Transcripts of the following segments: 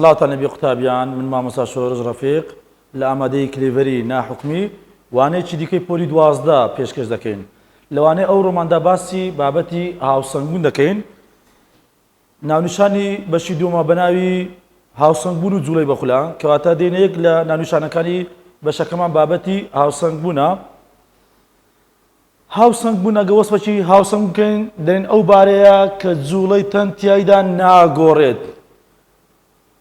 سەڵاتان لەبێ قوتابیان من مامۆستا شۆرش ڕەفیق لە ئامادەی کلێڤەری ناحوکمی وانەیەکی دیکەی پۆلی 12 پێشکەش دەکەین. لەوانەیە ئەو ڕۆماندا باسی بابەتی هاوسەنگبوون دەکەین. ناونیشانی بەشی دووەمە بەناوی هاوسەنگبوون و جوڵەی بەخولە کەواتە دێنەیەک لە ناونیشانەکانی بەشەکەمان بابەتی هاوسەنگبوونە. هاوسەنگبوون ئەگە وەسفێکی هاوسەنگ بکەین دەڵێن ئەو بارەیە کە جوڵەی تەن تیایدا ناگۆڕێت.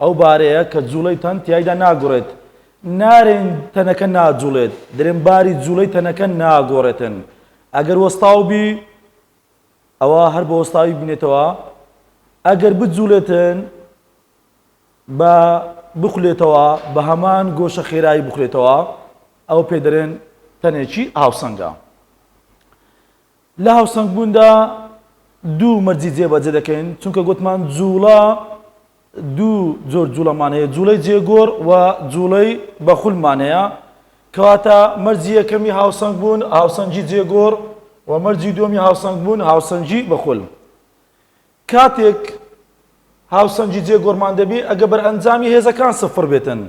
ئەو بارەیە کە جوڵەی تەن تیایدا ناگۆڕێت. نارێن تەنەکە ناجوڵێت، دەڵێن باری جوڵەی تەنەکە ناگۆڕێتن. ئەگەر وەستاو بی ئەوە هەر بە وەستاوی بینێتەوە. ئەگەر بجوڵێتن بە بخولێتەوە بە هەمان گۆشە خێرایی بخولێتەوە ئەو پێ دەڵێن تەنێکی هاوسەنگە. لە هاوسەنگبووندا دوو مەرجی جێبەجێ دەکەین چونکە گوتمان جوڵە دوو جۆر جوڵەمانەیە، جوڵەی جێگۆڕ و جوڵەی بەخولمانەیە. کەواتە مەرجی یەکەمی هاوسەنگبوون هاوسەنگی جێگۆڕ و مەرجی دووەمی هاوسەنگبوون هاوسەنگی بەخول. کاتێک هاوسەنگی جێگۆڕمان دەبێ ئەگە بەرئەنجامی هێزەکان سفر بێتن.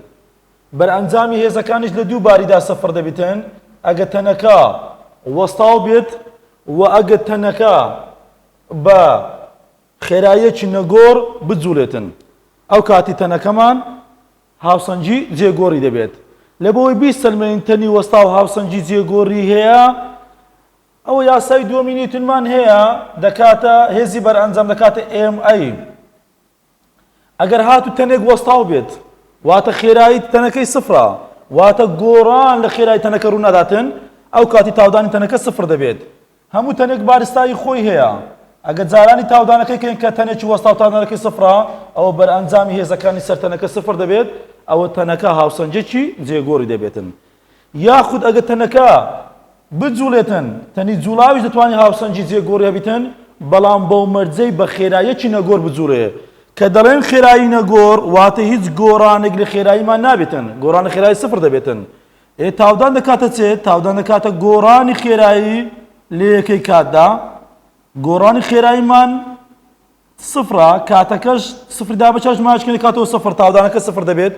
بەرئەنجامی هێزەکانیش لە دوو باریدا سفر دەبێتن. ئەگە تەنەکە وەستاو بێت و ئەگە تەنەکە بە خێراییەکی نەگۆڕ بجوڵێتن. ئەو کاتی تەنەکەمان هاوسەنگی جێگۆڕی دەبێت. لە بۆی بیسەلمێن تەنی وەستا و هاوسەنگی جێگۆڕی هەیە ئەوە یاسای دووەمی نیوتنمان هەیە دەکاتە هێزی بەرئەنجام دەکاتە MI. ئەگەر هاتو تەنێک وەستاو بێت واتە خێرایی تەنەکەی سفرە واتە گۆڕان لە خێرایی تەنەکە ڕوو نەداتن ئەو کاتی تاودانی تەنەکە سفر دەبێت. هەموو تەنێک بارستایی خۆی هەیە. ئەگەر جارانی تاودانەکەی کەین کە تەنێکی وەستا و تاودانەکەی سفرە ئەوە بەرئەنجامی هێزەکانی سەر تەنەکە سفر دەبێت ئەوە تەنەکە هاوسەنگێکی جێگۆڕی دەبێتن. یاخود ئەگە تەنەکە بجوڵێتن تەنی جوڵاویش دەتوانێت هاوسەنگی جێگۆڕی هەبیتن بەڵام بەو مەرجەی بە خێراییەکی نەگۆڕ بجوڵێ کە دەڵێن خێرایی نەگۆڕ واتە هیچ گۆڕانێک لە خێراییمان نابێتن، گۆڕانی خێرایی سفر دەبێتن. تاودان دەکاتە چێت؟ تاودان دەکاتە گۆڕانی خێرایی لە یەکەی کاتدا. گۆڕانی خێراییمان سفرە کاتەکەش سفردا بەچاش ماچکەی کاتەوە سفر تاودانەکە سفر دەبێت.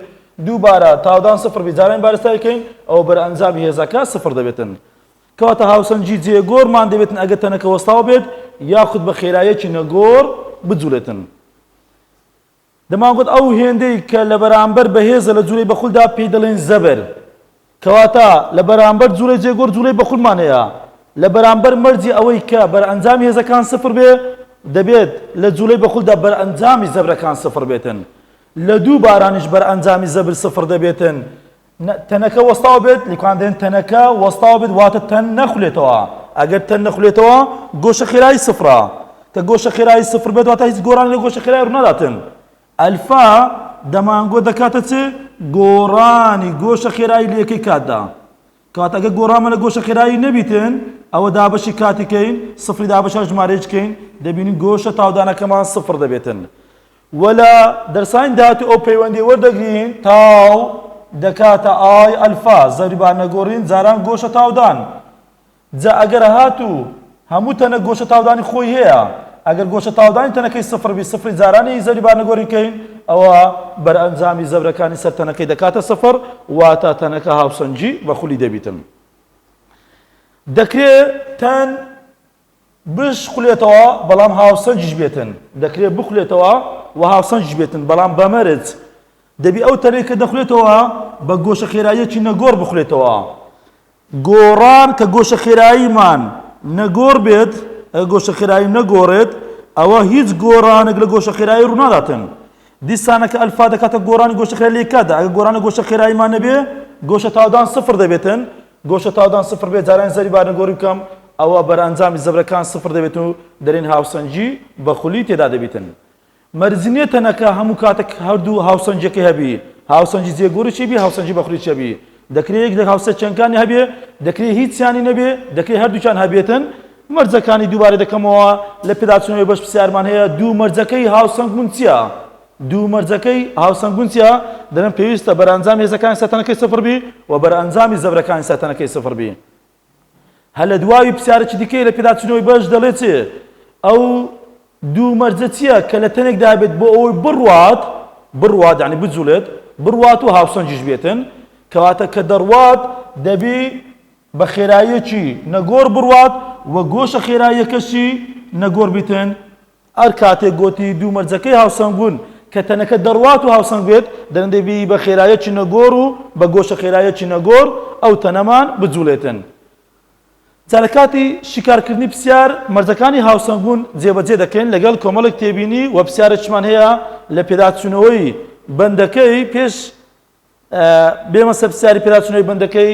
دووبارە تاودان سفر بیجاران بارستایی کەین ئەوە بەرئەنجامی هێزەکە سفر دەبێتن. کەواتە هاوسەنگی جێگۆڕمان دەبێتن ئەگە تەنەکە وەستاو بێت یاخود بە خێراییەکی نەگۆڕ بجوڵێتن. دەمانگوت ئەو هێندەی کە لە بەرامبەر بە هێزە لە جوڵەی بەخولدا پێی دەڵێن زەبەر. کەواتە لە بەرامبەر جوڵەی جێگۆڕ جوڵەی بەخولمان هەیە. لە بەرامبەر مەرجی ئەوەی کە بەرئەنجامی هێزەکان سفر بێ دەبێت لە جوڵەی بەخولدا بەرئەنجامی زەبرەکان سفر بێتن. لە دوو بارانیش بەرئەنجامی زەبر سفر دەبێتن. تەنەکە وەستاو بێت لیکواندێن تەنەکە وەستاو بێت واتە تەن نەخولێتەوە. ئەگەر تەن نەخولێتەوە گۆشە خێرایی سفرە کە گۆشە خێرایی سفر بێت واتە هیچ گۆڕانی لە گۆشە خێرایی ڕوو نەداتن. ئەلفا دەمانگۆ دەکاتە چ گۆڕانی گۆشە خێرایی لە یەکەی کاتدا. کەواتە ئەگە گۆڕامە لە گۆشە خێرایی نەبیتن ئەوە دابەشی کاتیکەین سفری دابەشە ژمارەیەکەین دەبینین گۆشە تاودانەکەمان سفر دەبێتن. وەلا دەرسانی داهاتوو ئەو پەیوەندی وەردەگرین تاو دەکاتە ئای ئەلفا زەریبان نەگۆڕین جاران گۆشە تاودان. جا ئەگەر هاتوو هەموو تەنە گۆشە تاودانی خۆی هەیە ئەگەر گۆشە تاودانی تەنەکەی سفر بی سفری جارانی زەریبان نەگۆڕینکەین ئەوە بەرئەنجامی زەبرەکانی سەر تەنەکەی دەکاتە سفر واتە تەنەکە هاوسەنگی بەخولی دەبیتن. دەکرێت تەن بشخولێتەوە بەڵام هاوسەنگیش بێتن. دەکرێت بخولێتەوە و هاوسەنگیش بێتن بەڵام بەمەرج دەبی ئەو تەنەی کە دەخولێتەوە بە گۆشە خێراییەکی نەگۆڕ بخولێتەوە. گۆڕان کە گۆشە خێراییمان نەگۆڕ بێت گۆشە خێرایی نەگۆڕێت ئەوە هیچ گۆڕانێک لە گۆشە خێرایی ڕوو ناداتن. دیسانەکە ئەلفا دەکاتە گۆڕانی گۆشە خێرایی لە یەکاتدا. ئەگە گۆڕانی گۆشە خێراییمان نەبێ گۆشە تاودان سفر دەبێتن. گۆشە تاودان سفر بێت جاران زەریبان نەگۆڕی بکەم ئەوە بەرئەنجامی زەبرەکان سفر دەبێت و دەرێن هاوسەنگی بەخولی تێدا دەبێتن. مەرجینێ تەنەکە هەموو کاتێک هەردوو هاوسەنگیەکەی هەبی هاوسەنگی جێگۆڕی چی بی هاوسەنگی بەخولی چی بی دەکرێت یەک هاوسەنگەکانی هەبێ دەکرێت هیچیانی نەبێ دەکرێت هەردووچیان هەبێتن. مەرجەکانی دووبارە دەکەمەوە لە پێداچوونەوەی بەش پرسیارمان هەیە دوو مەرجەکەی هاوسەنگبوون چییە؟ دوو مەرجەکەی هاوسەنگبوون چییە؟ دەڵێن پێویستە بەرئەنجامی هێزەکانی سەر تەنەکەی سفر بی و بەرئەنجامی زەبرەکانی سەر تەنەکەی سفر بی. هەر لە دواوی پرسیارێکی دیکەی لە پێداچوونەوەی بەش دەڵێت چێ ئەو دوو مەرجە چییە کە لە تەنێکدا بێت بۆ ئەوەی بڕوات بڕوات یعنی بجوڵێت بڕوات و هاوسەنجیش بێتن کەواتە کە دەڕوات دەبی بە خێراییەکی نەگۆڕ بڕوات و گۆشە خێراییەکەشی نەگۆڕ بیتن هەر کاتێک گوتی دوو مەرجەکەی هاوسەنگ بوون کە تەنەکە دەڕوات و هاوسەنگ بێت دەبی بە خێراییەکی نەگۆڕ و بە گۆشە خێراییەکی نەگۆڕ ئەو تەنەمان بجوڵێتن جا لە کاتی شیکارکردنی پرسیار مەرجەکانی هاوسەنگ بوون جێبەجێ دەکەین لەگەڵ کۆمەڵێک تێبینی و پرسیارێکمان هەیە لە پێداچوونەوەی بەندەکەی پێش بێمە سەر پرسیاری پێداچوونەوەی بەندەکەی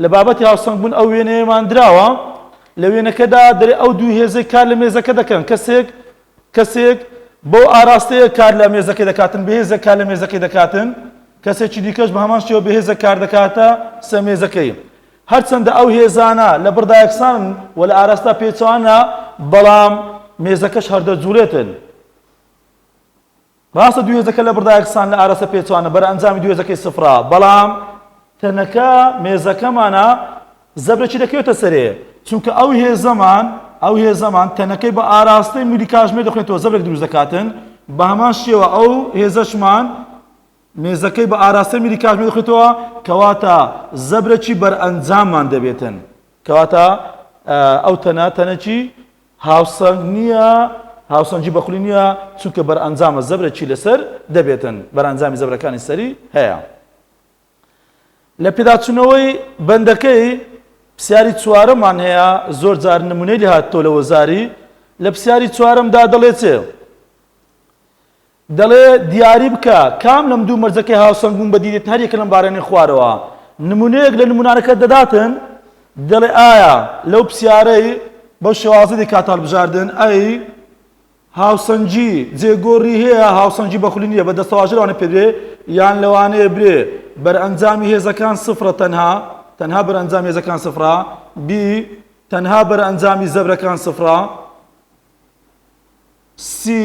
لە بابەتی هاوسەنگ بوون ئەو وێنەیەمان دراوە لە وێنەکەدا دەرێ ئەو دوو هێزەی کار لە مێزەکە دەکەن کەسێک بۆ ئاراستەیە کار لە مێزەکەی دەکاتن بەهێزە کار لە مێزەکەی دەکاتن کەسێکی دیکەش بە هەمان شێوە بەهێزە کار دەکاتە سەر مێزەکەی هەرچەندە ئەو هێزانە لە بڕدا یەکسان و لە ئاراستا پێچوانە بەڵام مێزەکەش هەردەجوڵێتن ڕاستە دوو هێزەکە لە بڕدا یەکسان لە ئاراستا پێچوانە بەرئەنجامی دوو هێزەکەی سفرا بەڵام تەنەکە مێزەکەمانە زەبرێکی دەکەوێتە سەرێ چونکە ئەو هێزەمان تەنەکەی بە ئاراستەی میلی کاتژمێر دەخوێتەوە زەبرێک دروست دەکاتن بە هەمان شێوە ئەو هێزەشمان مێزەکەی بە ئاراستەی میلی کاتژمێر دەخوێتەوە کەواتە زەبرێکی بەرئەنجاممان دەبێتن کەواتە ئەو تەنەکی هاوسەنگ نییە هاوسەنجی بەخولی نییە چونکە بەرئەنجامە زەبرێکی لەسەر دەبێتن بەرئەنجامی زەبرەکانی سەری هەیە لە پێداچوونەوەی بەندەکەی پرسیاری چوارەمان هەیە زۆر جار نمونەی لێ هاتۆ لە وەزاری لە پرسیاری چوارەمدا دەڵێ چێ دەڵێ دیاری بکە کام لەم دوو مەرجەکەی هاوسەنگ بوون بە دیدێتن هەر یەکە لەم بارانەی خوارەوە نمونەیەک لە نمونانەکە دەداتن دەڵێ ئایا لەو پرسیارەی بەو شێوازە دەکات هەڵبژاردن ئەی هاوسەنجی جێگۆڕی هەیە هاوسەنجی بەخولی نییە بە دەستەواژە لەوانە پێدرێ یان لەوانەیە برێ بەرئەنجامی هێزەکان سفرە تەنها بەرئەنجامی هێزەکان سفرە بی تەنها بەرئەنجامی زەبرەکان سفرە سی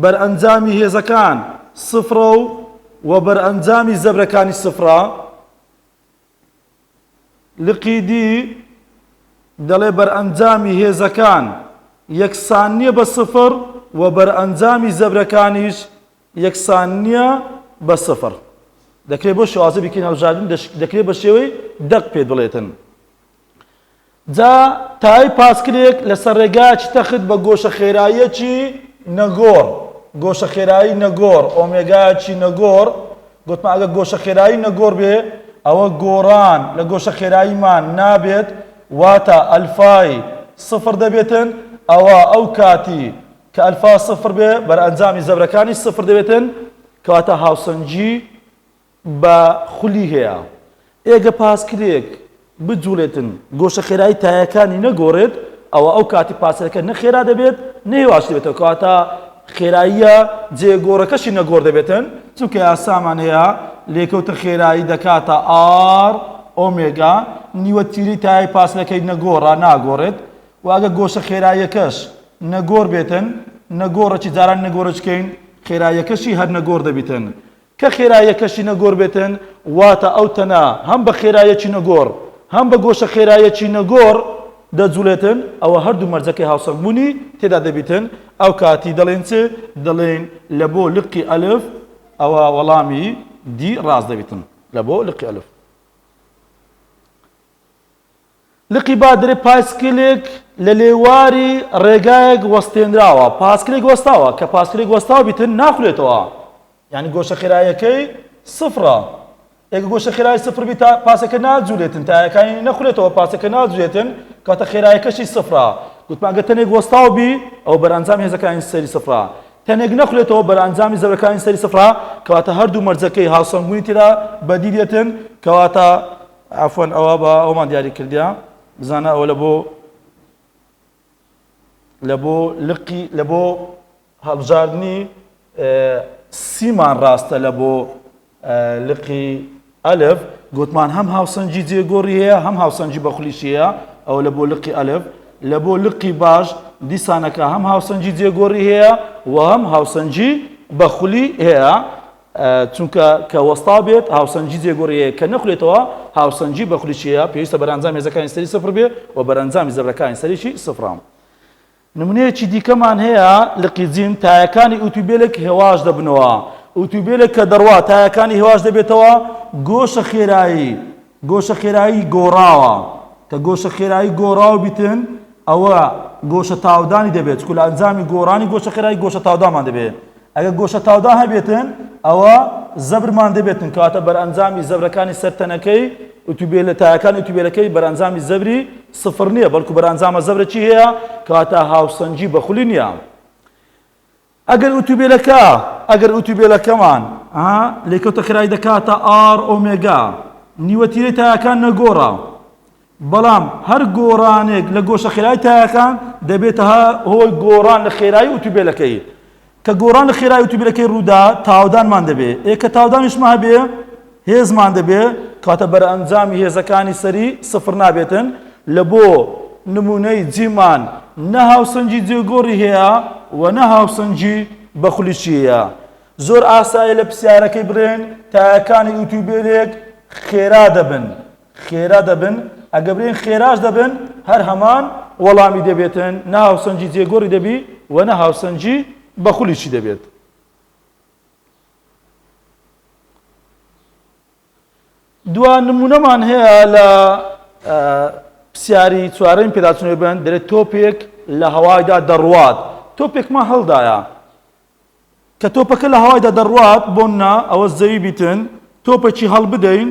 بەرئەنجامی هێزەکان سفرە و بەرئەنجامی زەبرەکانی سفرە لقی دی دەڵێ بەرئەنجامی هێزەکان یەکسان نییە بە سفر و بەرئەنجامی زەبرەکانیش یەکسان نییە بە سفر دەکرێت بۆ شێوازە بکەین هەڵبژاردن دەکرێت بە شێوەی دەق پێ بڵێتن جا تای پاسکرێک لەسەر ڕێگایەکی تەخت بە گۆشە خێراییەکی نەگۆڕ گۆشە خێرایی نەگۆڕ ئۆمێگایەکی نەگۆڕ گوتمان ئەگە گۆشە خێرایی نەگۆڕ بێ ئەوە گۆڕان لە گۆشە خێراییمان نابێت واتە ئەلفای سفر دەبێتن ئەوە ئەو کاتی کە ئەلفا سفر بێ بەرئەنجامی زەبرەکانی سفر دەبێتن کەواتە هاوسەنجی بە خولی هەیە ئێگە پاسکرێک بجوڵێتن گۆشە خێرایی تایەکانی نەگۆڕێت ئەوە ئەو کاتی پاسەکە نەخێرا دەبێت نەهێواش دەبێتەوە کەواتە خێراییە جێگۆڕەکەشی نەگۆڕ دەبێتن چونکە یاسامان هەیە لێکەوتە خێرایی دەکاتە ئار ئۆمێگا نیوەتیری تای پاسەکەی نەگۆڕا ناگۆڕێت و ئەگە گۆشە خێراییەکەش نەگۆڕ بێتن نەگۆڕەکی جاران نەگۆڕەچکەین خێراییەکەشی هەر نەگۆڕ دەبێتن کە خێراییەکەشی نەگۆڕ بێتن واتە ئەو تەنە هەم بە خێراییەکی نەگۆڕ هەم بە گۆشە خێراییەکی نەگۆڕ دەجوڵێتن ئەوە هەردوو مەرجەکەی هاوسەنگبوونی تێدا دەبیتن ئەو کاتی دەڵێن چ دەڵێن لە بۆ لقی ئەلف ئەوە وەڵامی دی ڕاست دەبیتن لە بۆ لقی ئەلف لقی با درێ پاسکلێک لە لێواری ڕێگایەک وەستێنراوە پاسکلێک وەستاوە کە پاسکلێک وەستاوە بیتن ناخولێتەوە یعنی گۆشە خێراییەکەی سفرە ئێگە گۆشە خێرایی سفر بی پاسەکە ناجوولێتن تایەکانی نەخولێتەوە پاسەکە ناجوولێتن کاتە خێراییەکەشی سفرە گوتمانگە تەنێک وەستاو بی ئەو بەرئەنجامی هێزەکانی سەری سفرە تەنێک نەخولێتەوە بەرئەنجامی زەبرەکانی سەری سفرە کەواتە هەردوو مەرجەکەی هاوسەنگبوونی تێدا بەدی دێتن کەواتە عەفوەن ئەوە بە ئەومان دیاری کردیە بزانە ئەوە لە بۆ هەڵبژاردنی سیمان ڕاستە لە بۆ لقی ئەلف گوتمان هەم هاوسەنجی جێگۆڕی هەیە هەم هاوسەنجی بەخولیشی هەیە ئەو لە بۆ لقی ئەلف لە بۆ لقی باش دیسانەکە هەم هاوسەنجی جێگۆڕی هەیە و هەم هاوسەنجی بەخولی هەیە چونکە کە وەستا بێت هاوسەنجی جێگۆڕی هەیە کە نەخولێتەوە هاوسەنجی بەخولیشی هەیە پێویستە بەرئەنجامی هێزەکانی سەری سفر بێ و بەرئەنجامی زەبرەکانی سەریشی سفرە نمونەیەکی دیکەمان هەیە لقی جیم تایەکانی ئۆتۆمبیلێک هێواش دەبنەوە ئۆتوبێلێک کە دەڕوا تایەکانی هێواش دەبێتەوە گۆشە خێرایی گۆڕاوە کە گۆشە خێرایی گۆڕاو بیتن ئەوە گۆشە تاودانی دەبێت چکو لە ئەنجامی گۆڕانی گۆشە خێرایی گۆشە تاودامان دەبێت ئەگەر گۆشە تاودا هەبێتن ئەوە زەبرمان دەبێتن کەواتە بەرئەنجامی زەبرەکانی سەرتەنەکەی تایەکانی ئۆتوبێلەکەی بەرئەنجامی زەبری سفر نییە بەڵکو بەرئەنجامە زەبرە چی هەیە کەواتە هاوسەنجی بەخولی نییە ئەگەر ئۆتوبێلەکەمان لێکەوتە خێرایی دەکاتە ئار ئۆمێگا نیوەتیرەی تایەکان نەگۆڕا بەڵام هەر گۆڕانێک لە گۆشە خێرایی تایەکان دەبێتە هۆی گۆڕان لە خێرایی ئۆتوبێلەکەی کە گۆڕان لە خێرایی ئۆتوبێلەکەی ڕوودا تاودانمان دەبێت کە تاودانیشمان هەبێ هێزمان دەبێت کاتە بەرئەنجامی هێزەکانی سەری سفر نابێتن لە بۆ نمونەی جیمان نە هاوسەنجی جێگۆڕی هەیە و نە هاوسەنجی بەخولیشی هەیە زۆر ئاسایە لە پرسیارەکەی بڕێن تایەکانی ئۆتوبێلێک خێرا دەبن ئەگە بڕێن خێراش دەبن هەر هەمان وەڵامی دەبێتن نە هاوسەنجی جێگۆڕی دەبی و نە هاوسەنجی بەخولیشی دەبێت دوان نمونەمان هەیە لە پرسیاری چوارەم پێداچوونەوەی بن دەرێت تۆپێک لە هەوایدا دەڕوات تۆپێکمان هەڵدایە کە تۆپەکە لە هەوایدا دەڕوات بۆننا ئەوە زەوی بیتن تۆپێکی هەڵ بدەین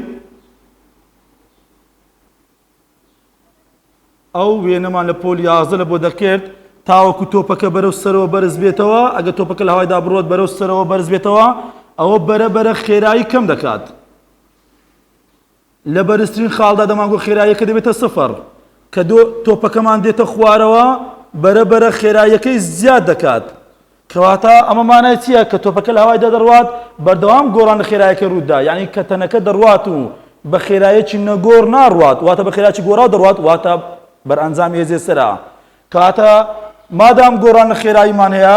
ئەو وێنەمان لە پۆلی 11 لە بۆ دەکرد تاوەکو تۆپەکە بەرەو سەرەوە بەرز بێتەوە ئەگە تۆپەکە لە هەوایدا بڕۆت بەرەو سەرەوە بەرز بێتەوە ئەوە بەرەبەرە خێرایی کەم دەکات لە بەرزترین خاڵدا دەمانگۆ خێراییەکە دەبێتە سفر کە تۆپەکەمان دێتە خوارەوە بەرەبەرە خێراییەکەی زیاد دەکات کەواتە ئەمە مانای چییە کە تۆپەکە لە هەوایدا دەڕوات بەردەوام گۆڕان لە خێراییەکە ڕوودا یعنی کە تەنەکە دەڕوات و بە خێراییەکی نەگۆڕ ناڕوات واتە بە خێراییەکی گۆڕاو دەڕوات واتە بەرئەنجامی هێزێ سەرا کەواتە مادام گۆڕان لە خێراییمان هەیە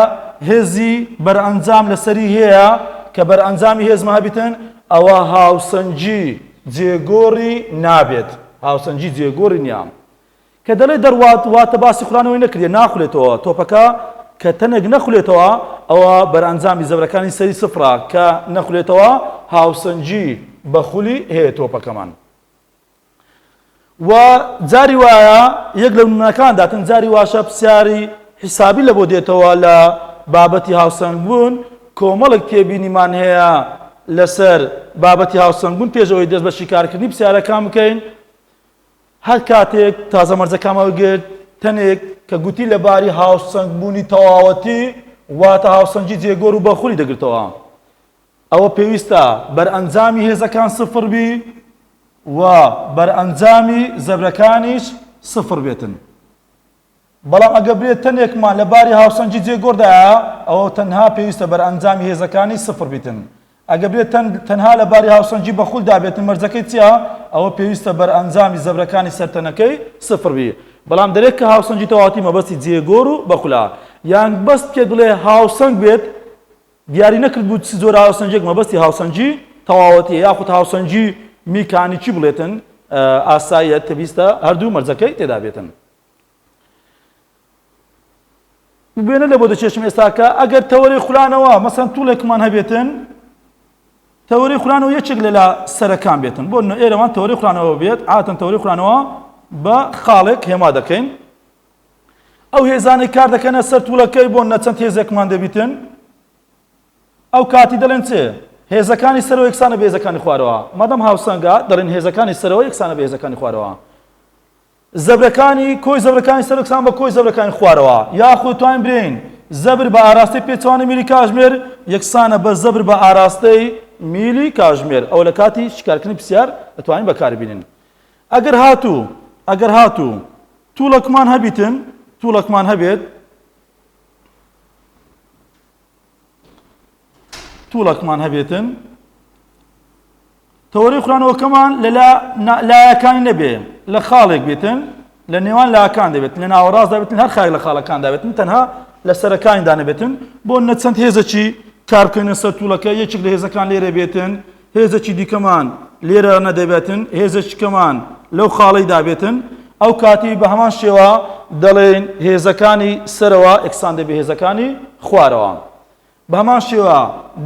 هێزی بەرئەنجام لەسەری هەیە کە بەرئەنجامی هێزمە هەبیتن ئەوە هاوسەنجی جێگۆڕی نابێت هاوسەنجی جێگۆڕی نییە کە دەڵێ دەڕوات واتە باسی خوڵانەوەی نەکردێ ناخولێتەوە تۆپەکە کە تەنێک نەخولێتەوە ئەوە بەرئەنجامی زەبرەکانی سەری سفرا کە نەخولێتەوە هاوسەنجی بەخولی هەیە تۆپەکەمان و جاری وایە یەک لە نمونەکاندا جاری واشە پرسیاری حیسابی لە بۆ دێتەوە لە بابەتی هاوسەنگ بوون کۆمەڵێک تێبینیمان هەیە لەسەر بابەتی هاوسەنگ بوون پێشەوەی دەست بە شیکارکردنی پرسیارەکان بکەین هەر کاتێک تازە مەرجەکانەوە گرت تەنێک کە گوتی لەباری هاوسەنگ بوونی تەواوەتی واتە هاوسەنجی جێگۆڕ و بەخولی دەگرتەوە ئەوە پێویستە بەرئەنجامی هێزەکان سفر بی و بەرئەنجامی زەبرەکانیش سفر بێتن بەڵام ئەگە برێت تەنێکمان لەباری هاوسەنجی جێگۆڕدایە ئەوە تەنها پێویستە بەرئەنجامی هێزەکانی سفر بیتن ئەگە برێت تەنها لەباری هاوسەنجی بەخولدا بێتن مەرجەکەی چییە ئەوە پێویستە بەرئەنجامی زەبرەکانی سەرتەنەکەی سفر بی بەڵام دەرێت کە هاوسەنجی تەواوەتی مەبەستی جێگۆڕ و بەخولا یان بەست پێ بڵێ هاوسەنگ بێت دیاری نەکرد بوو چ جۆرە هاوسەنجێک مەبەستی هاوسەنجی تەواوەتی یاخود هاوسەنجی میکانیکی بڵێتن ئاساییە پێویستە هەردوو مەرجەکەی تێدا بێتن بێنە لە بۆ دەچێشم ئێستاکە ئەگەر تەوەری خولانەوە مەسەن توولێکمان هەبێتن تەوەری خولانەوە یەکێک لە سەرەکان بێتن بۆ ئێرەوان تەوەری خولانەوە بێت عادەتەن تەوەری خولانەوە بە خاڵێک هێما دەکەین ئەو هێزانەی کار دەکەنە سەر توولەکەی بۆ نەچەند هێزێکمان دەبیتن ئەو کاتی دەڵێن چێ هێزەکانی سەرەوە یەکسانە بە هێزەکانی خوارەوە مادام هاوسەنگە دەڵێن هێزەکانی سەرەوە یەکسانە بە هێزەکانی خوارەوە زەبرەکانی کۆی زەبرەکانی سەر یەکسان بە کۆی زەبرەکانی خوارەوە یاخود توانین برێن زەبر بە ئاراستەی پێچوانی میلی کاژمێر یەکسانە بە زەبر بە ئاراستەی میلی کاژمێر ئەو لە کاتی شیکارکردنی پرسیار دەتوانین بەکاربێنین ئەگەر هاتوو توولەکمان هەبیتن توولەکمان هەبێت توولەکمان هەبێتن تەوەری خوڵانەوەکەمان لە لایەکانی نەبێ لە خاڵێک بێتن لە نێوان لایەکان دەبێت لە ناوەڕاست دەبێتن هەر خاڵێک لە خاڵەکان دەبێتن تەنها لە سەرەکانیدا نەبێتن بۆ نەچەند هێزەکی کار بکەینە سەر توولەکە یەکێک لە هێزەکان لێرە بێتن هێزەکی دیکەمان لێرە نەدەبێتن هێزەکەمان لەو خاڵەیدا بێتن ئەو کاتی بە هەمان شێوە دەڵێن هێزەکانی سەرەوە یەکسان دەبێ هێزەکانی خوارەوە بە هەمان شێوە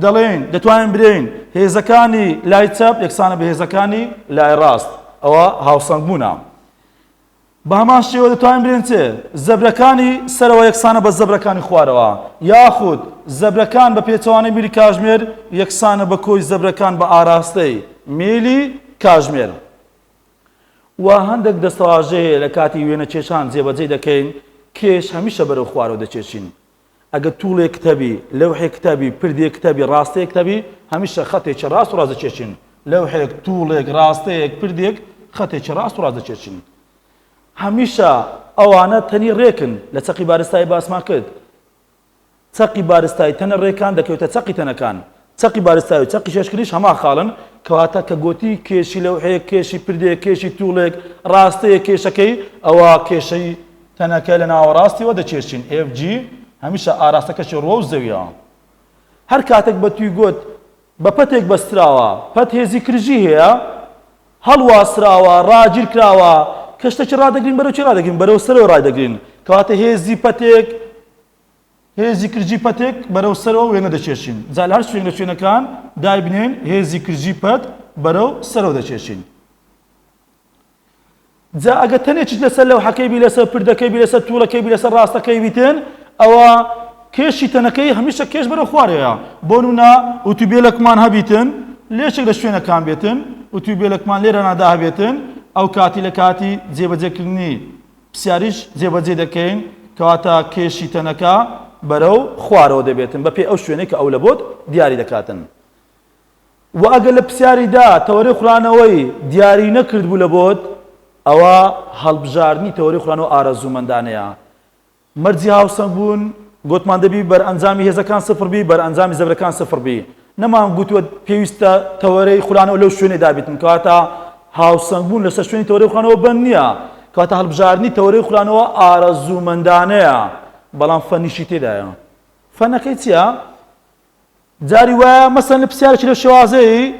دەڵێن دەتوانین برین هێزەکانی لای چەپ یەکسانە بە هێزەکانی لای ڕاست ئەوە هاوسەنگبوونە. بە هەمان شێوە دەتوانین برین چێ زەبرەکانی سەرەوە یەکسانە بە زەبرەکانی خوارەوە، یاخود زەبرەکان بە پێچەوانەی میلی کاژمێر یەکسانە بە کۆی زەبرەکان بە ئاراستەی میلی کاژمێر. و هەندێک دەستەواژەیە لە کاتی وێنە چێشان جێبەجێ دەکەین کێش هەمیشە بەرەو خوارەوە دەچێشین. ئەگەر تووڵێک کتەبی لەوحێک کتەبی پردێک کتەبی ڕاستەیەک کتەبی هەمیشە خەتێکی ڕاست و ڕاست دەچێشین. لەوحێک تووڵێک ڕاستەیەک پردێک خەتێکی ڕاست و ڕاست دەچێشین. هەمیشە ئەوانە تەنی ڕێکن لە چەقی بارستایی باسمان کرد. چەقی بارستایی تەنە ڕێکان دەکەوێتە چەقی تەنەکان. چەقی بارستایی و چەقی شێشکریش هەما خاڵن کەواتە کە گوتی کێشی لەوحەیەک کێشی پردێک کێشی تووڵێک ڕاستەیەک کێشەکەی ئەوە کێشەی تەنەکە لە ناوەڕاستیەوە دەچێشین. FG هەمیشە ئاراستەکەشی ڕۆ و زەویە. هەر کاتێک بە توی گوت بە پەتێک بەستراوە پەت هێزی کرژی هەیە هەڵواسراوە ڕاگیر کراوە کە شتێکی ڕادەگرین بەرەو چی ڕادەگرین بەرەو سەرەوە ڕادەگرین کەواتە هێزی پەتێک هێزی کرژی پەتێک بەرەو سەرەوە وێنە دەچێشین. جا لە هەر شوێن لە شوێنەکان دایبنێن هێزی کرژی پەت بەرەو سەرەوە دەچێشین. جا ئەگە تەنێکیش لەسەر لەوحەکەی بی لەسەر پردەکەی بی لەسەر تووڵەکەی بی لەسەر ڕاستەکەی بیتن ئەوە کێشی تەنەکەی هەمیشە کێش بەرەو خوارەیە. بۆ نمونە ئۆتۆمبیلێکمان هەبیتن لێچێک لە شوێنەکان بێتن ئۆتۆمبیلێکمان لێرە نادا هەبێتن ئەو کاتی لە کاتی جێبەجێکردنی پرسیاریش جێبەجێ دەکەین کەواتە کێشی تەنەکە بەرەو خوارەوە دەبێتن بەپێ ئەو شوێنەی کە ئەو لە بۆت دیاری دەکاتن. و ئەگەر لە پرسیاریدا تەوەرەی خوڵانەوەی دیاری نەکرد بوو لە بۆت ئەوە هەڵبژاردنی تەوەرەی خوڵانەوە ئارەزوومەندانەیە. مەرجی هاوسەنگ بوون گوتمان دەبی بەرئەنجامی هێزەکان سفر بی بەرئەنجامی زەبرەکان سفر بی. نەمان گوتووە پێویستە تەوەرەی خوڵانەوە لەو شوێنێدا بیتن کەواتە هاوسەنگ بوون لەسەر شوێنی تەوەرەی خوڵانەوە بەند نییە کەواتە هەڵبژاردنی تەوەرەی خوڵانەوە ئارەزوومەندانەیە بەڵام فەنیشی تێدایە. فەنەکەی چییە؟ جاری وایە مەسەن لە پرسیارێکی لە شێوازەی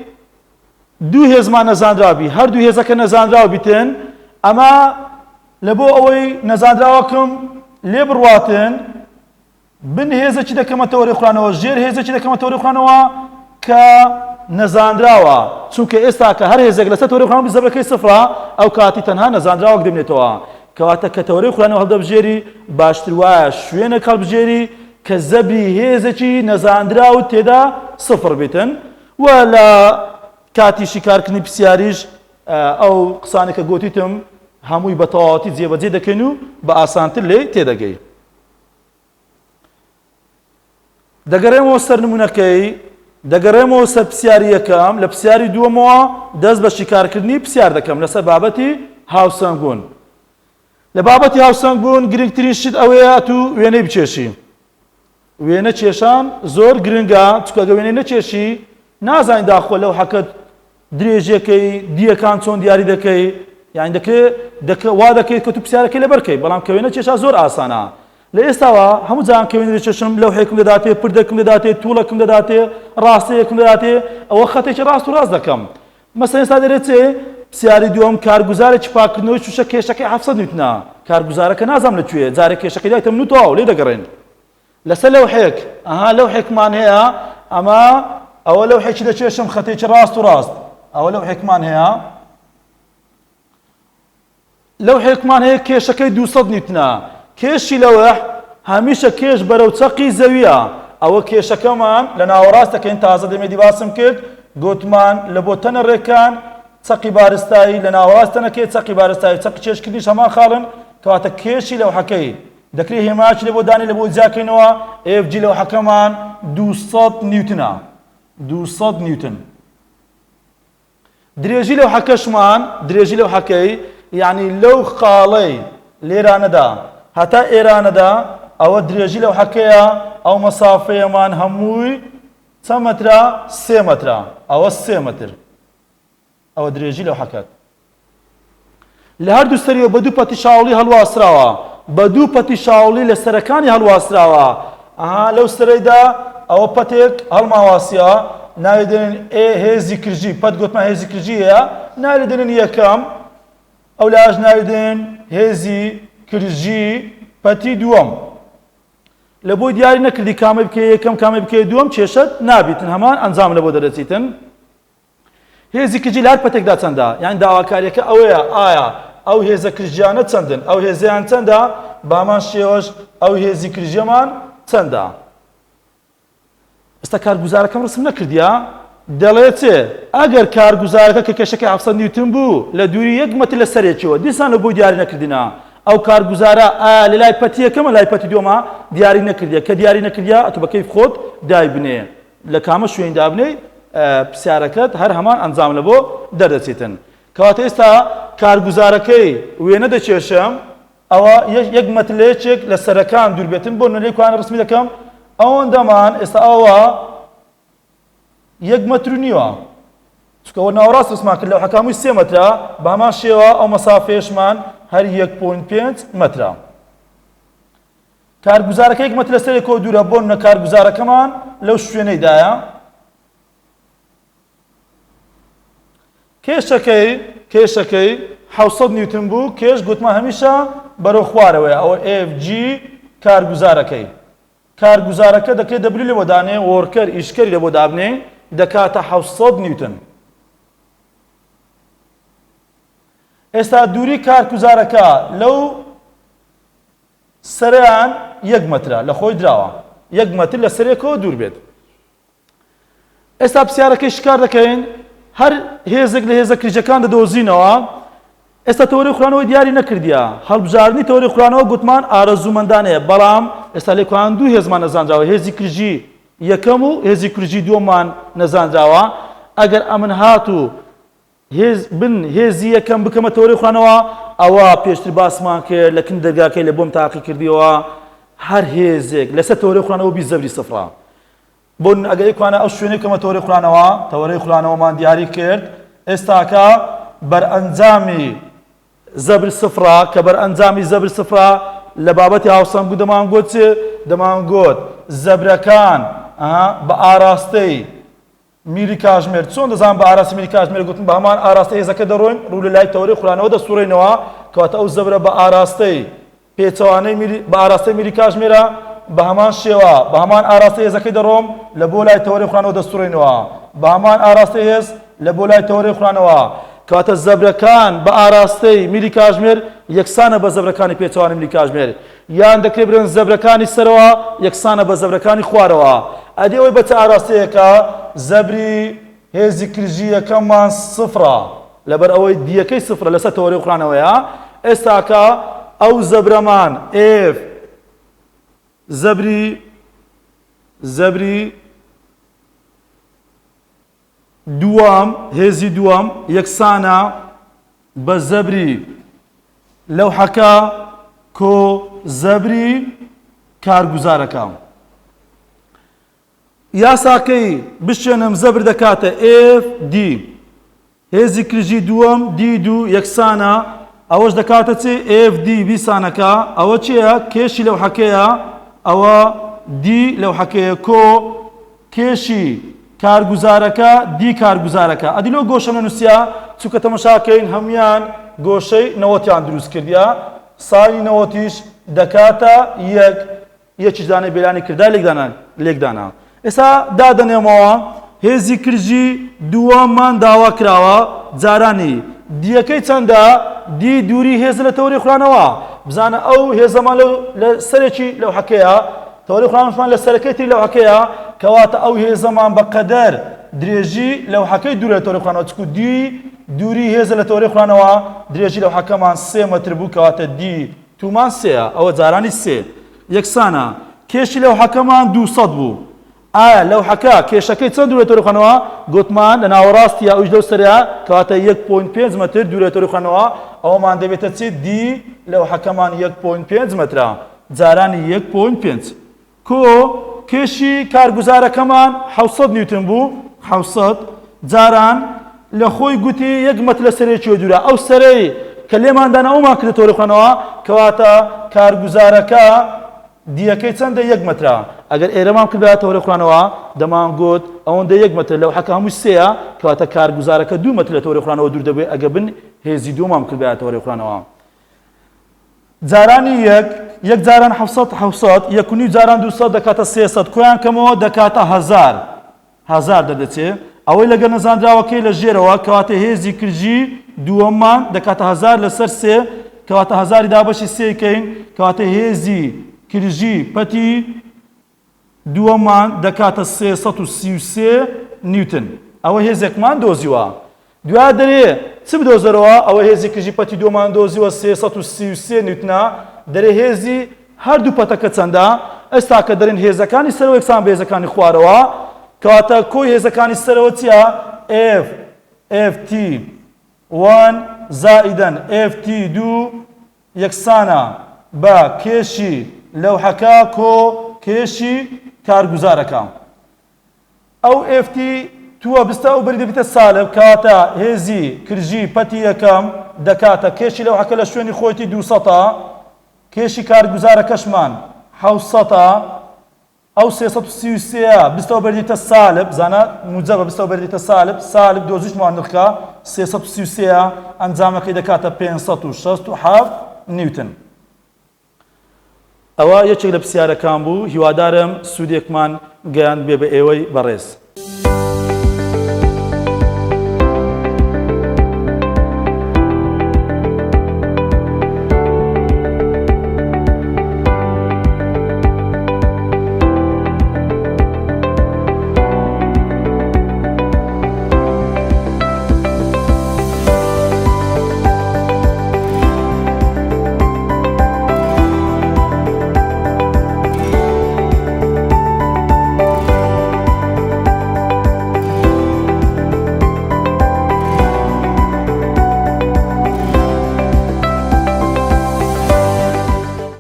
دوو هێزمان نەزانراوی هەردوو هێزەکە نەزانراوە بیتن ئەمە لە بۆ ئەوەی نەزانراوەکەم لێ بڕواتن بن هێزەکی دەکەمە تەوەرەی خوڵانەوە ژێر هێزەکی دەکەمە تەوەرەی خوڵانەوە کە نەزانراوە چونکە ئێستا کە هەر هێزێک لەسەر تەوەرەی خوڵانەوە زەبرەکەی سفرە ئەو کاتی تەنها نەزانراوەک دەبنێتەوە کەواتە کە تەوەرەی خوڵانەوە هەڵدەبژێری باشتر وایە شوێنێک هەڵبژێری کە زەبری هێزێکی نەزانراو تێدا سفر بێتن و لە کاتی شیکارکردنی پرسیاریش ئەو قسانێک کە گوتیتم هەمووی بە تەواوەتی جێبەجێ دەکەین و بە ئاسانتر لێ تێدەگەی. دەگەڕێمەوە سەر نمونەکەی دەگەڕێمەوە سەر پرسیاری یەکەم لە پرسیاری دووەمەوە دەست بە شیکارکردنی پرسیار دەکەم لەسەر بابەتی هاوسەنگ بوون. لە بابەتی هاوسەنگ بوون گرنگترین شت ئەوەیە تو وێنەی بچێشی. وێنە چێشان زۆر گرنگە چونکە ئەگە وێنەی نەچێشی نازانین داخۆ لەو حەکەت درێژەکەی دیەکان چۆن دیاری دەکەی یعنی دەکرێت وا دەکەیت کە تو پرسیارەکەی لەبەرکەی بەڵام کە وێنە چێشا زۆر ئاسانە. لە ئێستاوە هەموو جان کە وێنە دەچێشم لەوحەیەکم دەداتێ پردەکەم دەداتێ تووڵەکەم دەداتێ ڕاستەیەکم دەداتێ ئەوە خەتێکی ڕاست و ڕاست دەکەم. مەسەڵەن ئێستا دەرێت چێ پرسیاری دووەم کارگوزارێکی پاکردنەوەی شوشە کێشەکەی 700 نیوتنە کارگوزارەکە نازانم لەکوێ جارێک کێشەکەی دایتە من و تەواو لێ دەگەڕێن لەسەر لەوحەیەک لەوحێکمان هەیە ئەمە ئەوە لەوحێکی دەچێشم خەتێکی ڕاست و ڕاست ئەوە لەوحێکمان هەیە لەوحێکمان هەیە کێشەکەی 200 نیوتنە کێشی لەوح هەمیشە کێش بەرەو چەقی زەویە ئەوە کێشەکەمان لە ناوەڕاستەکەین تازە دەمێدی باسم کرد گوتمان لە بۆ تەنە ڕێکان چەقی بارستایی لە ناوەڕاستەنەکەی چەقی بارستایی چەقی چێشکردنیش هەمان خاڵن کەواتە کێشی لەوحەکەی دەکرێت هێماچی لە بۆ دانی لە بۆ جاکەینەوە FG لەوحەکەمان 200 نیوتنە 200 نیوتن درێژی لەوحەکەشمان درێژی لەوحەکەی یعنی لەو خاڵەی لێرانەدا هەتا ئێرانەدا ئەوە درێژی لەوحەکەیە ئەو مەسافەیەمان هەمووی چەند مەترە 3 مەترە ئەوە 3 مەتر ئەوە درێژی لەوحەکەت لە هەردوو سەریەوە بە دوو پەتی شاوڵی هەڵواسراوە بە دوو پەتی شاوڵی لە سەرەکانی هەڵواسراوە لەو سەرەیدا ئەوە پەتێک هەڵماواسیە ناوی دێنن هێزی کرژی پەت گوتمان هێزی کرژیە ناوی دێنن یەکەم ئەو لاژ ناوی دێن هێزی کرژی پەتی دووەم لە بۆی دیاری نەکردی کامە بکە یەکەم کامە بکە دووەم کێشەت نابیتن هەمان ئەنجام لە بۆ دەرەچیتن هێزی کردی لە هەر پەتێکدا چەندە یان داواکاریەکە ئەوەیە ئایا ئەو هێزە کردیانە چەندن ئەو هێزیان چەندە بامان شێوەش ئەو هێزی کردیەمان چەندە ئێستا کارگوزارەکەم ڕسم نەکردیە دەڵێت چێ ئەگەر کارگوزارەکە کە کێشەکە 700 نیوتن بوو لە دووری 1 مەتر لە سەرێکیەوە دیسان لە بۆی دیاری نەکردینە ئەو کارگوزارە لە لای پەتی یەکەمە لای پەتی دووەمە دیاری نەکردیە کە دیاری نەکردیە ئەتو بە کەیف خۆت دای بنێ لە کامە شوێندا بنێ پرسیارەکەت هەر هەمان ئەنجام لە بۆ دەردەچێتن کەواتە ئێستا کارگوزارەکەی وێنە دەچێشم ئەوە 1 مەتر لە یەکێک لە سەرەکان دوور بێتن بۆ نەلێ کوانە ڕسمی دەکەم ئەوەندەمان ئێستا ئەوە 1 مەتر و نیوە چکەوە ناوەڕاست ڕسمان کرد لەو حەکامی 3 مەترە بە هەمان شێوە ئەو مەسافەیەشمان هەر 1.5 مەترە کارگوزارەکە 1 مەتر لە سەرێکەوە دوورە بۆ نە کارگوزارەکەمان لەو شوێنەیدایە کێشەکەی 700 نیوتن بوو کێش گوتمان هەمیشە بەرەو خوارەوەیە ئەوە FG کارگوزارەکە دەکرێت دەبلی لە بۆ دانێ وۆرکەر ئیشکەری لە بۆ دابنێ دەکاتە 700 نیوتن ئێستا دووری کارگوزارەکە لەو سەریان 1 مەترە لە خۆی دراوە 1 مەتر لە سەرێکەوە دوور بێت ئێستا پرسیارەکەی شکار دەکەین هەر هێزێک لە هێزە کریجەکان دەدۆزینەوە ئێستا تەوەری خوڕانەوەی دیاری نەکردیە هەڵبژاردننی تەوەری خوڕانەوە گوتمان ئارەزوومەندانەیە بەڵام ئێستا لێکوان دوو هێزمان نەزانراوە هێزی کریژی یەکەم و هێزی کریژی دووەممان نەزانراوە ئەگەر ئەمن هاتوو هێزی یەکەم بکەمە تەوەری خوڕانەوە ئەوە پێشتر باسمان کرد لە دەرگاکەی لە بۆم تاقی کردیەوە هەر هێزێک لەسەر تەوەری خوڕانەوە 20 زەبری سفرە بۆ ئەگەر یەکوانە ئەو شوێنەی کەمە تەوەری خوڕانەوە تەوەری خوڕانەوەمان دیاری کرد ئێستاکە بەرئەنجامی زەبر سفرە کە بەرئەنجامی زەبر سفرە لە بابەتی هاوسەنگ دەمانگوت دەمانگوت زەبرەکان بە ئاراستەی میری کاژمێر چۆن دەزان بە ئاراستی میری کاژمێر گوتن بە هەمان ئاراستەی هێزەکە دەڕۆین ڕوو لە لای تەوەری خوڕانەوە دەسوڕێنەوە کەواتە ئەو زەبرە بە ئاراستەی پێچەوانەی بە ئاراستەی میری کاژمێرە بە هەمان شێوە بە هەمان ئاراستەی هێزەکەی دەڕۆم لە بۆ لای تەوەری خوڕانەوە دەسوڕێنەوە بە هەمان ئاراستەی هێز لە بۆ لای تەوەری خوڕانەوە کەواتە زەبرەکان بە ئاراستەی میری کاژمێر یەکسانە بە زەبرەکانی پێچەوانی میری کاژمێر یان دەکرێت برێن زەبرەکانی سەرەوە یەکسانە بە زەبرەکانی خوارەوە ئەدی ئەوەی بە چه ئاراستەیەکە زەبری هێزی کریژی یەکەممان سفرە لەبەر ئەوەی دیەکەی سفرە لەسەر تەوەری خوڕانەوەیە ئێستاکە ئەو زەبرەمان F زەبری دووەم هێزی دووەم یەکسانە بە زەبری لەوحەکە کۆ زەبری کارگوزارەکە یاساکەی بشێنم زەبر دەکاتە FD هێزی کریژی دووەم D2 یەکسانە ئەوەش دەکاتە چێ FD بیسانەکە ئەوە چییە کێشی لەوحەکەیە ئەوە D لەوحەکەیە کۆ کێشی کارگوزارەکە دی کارگوزارەکە ئەدی لەو گۆشە نووسیا چووکە تەمەشاکەین هەمویان گۆشەی نەوەتیان دروست کردیا ساڵی نەوەتیش دەکاتە یەکیش دانەی بێلانی کردا لێکدانا ئێستا دادەنێمەوە هێزی کریژی دووەممان داوا کراوە جارانی دیەکەی چەندە دی دووری هێز لە تەوەری خوڕانەوە بزانە ئەو هێزەمان لە سەرێکی لەوحەکەیە تەوەری خوڕانەوەمان لە سەرەکەیتی لەوحەکەیە کەواتە ئەو هێزەمان بەقەدەر درێژی لەوحەکەی دوورە لە تەوەری خوڕانەوە چکو دی دووری هێزە لە تەوەری خوڕانەوە درێژی لەوحەکەمان 3 مەتر بوو کەواتە دی تومان 3 ئەوە جارانی 3 یەکسانە کێشی لەوحەکەمان 200 بوو ئایا لەوحەکە کێشەکەی چەند دوورە لە تەوەری خوڕانەوە گوتمان لە ناوەڕاستی یا ئەوش لەو سەریا کەواتە 1.5 مەتر دوورە لە تەوەری خوڕانەوە ئەوەمان دەبێتە چی دی لەوحەکەمان 1.5 مەترە جارانی 1.5 کۆ کێشی کارگوزارەکەمان 700 نیوتن بوو 700 جاران لە خۆی گوتی 1 مەتر لە سەرێکیوە دوورە ئەو سەرەی کە لێماندانە ئەومان کردە تەوەری خوڕانەوە کەواتە کارگوزارەکە دیەکەی چەندە 1 مەترە ئەگەر ئێرەمان کردە تەوەری خوڕانەوە دەمانگوت ئەوەندە 1 مەتر لەوحەکە هەمووی 3ە کەواتە کارگوزارەکە 2 مەتر لە تەوەری خوڕانەوە دوور دەبێت ئەگە بن هێزی دووەمان کردە تەوەری خوڕانەوە جارانی 1 یەک جاران 700 یەک و نیو جاران 200 دەکاتە 300 کۆیان کەمەوە دەکاتە 1000 دەدەچێت ئەوەی لەگەڵ نەزانراوەکەی لە ژێرەوە کەواتە هێزی کرژی دووەممان دەکاتە 1000 لەسەر 3 کەواتە 1000 دابەشی 3 کەین کەواتە هێزی کرژی پەتی دووەممان دەکاتە 333 نیوتن ئەوە هێزێکمان دۆزیوە دوای دەرێ چ بدۆزەرەوە ئەوە هێزی کرژی پەتی دووەمان دۆزیوە 333 نیوتنە دەرێ هێزی هەردوو پەتەکە چەندە ئێستا کە دەرێن هێزەکانی سەرەوە یەکسان بە هێزەکانی خوارەوە کەواتە کۆی هێزەکانی سەرەوە چییە؟ FT1 زائیدەن FT2 یەکسانە بە کێشی لەوحەکە کۆ کێشی کارگوزارەکە ئەو FT2 بستە ئەو بەری دەبێتە سالب کەواتە هێزی کرژی پەتی یەکەم دەکاتە کێشی لەوحەکە لە شوێنی خۆیتی 200 کێشی کارگوزارەکەشمان 700 ئەو 333 بستەوە بەردیتە سالب زانە موجەبە بستەوە بەردیتە سالب دۆزیشمان نرخە 333 ئەنجامەکەی دەکاتە 567 نیوتن ئەوە یەکێک لە پرسیارەکان بوو هیوادارم سوودێکمان گەیاند بێ بە ئێوەی بەڕێز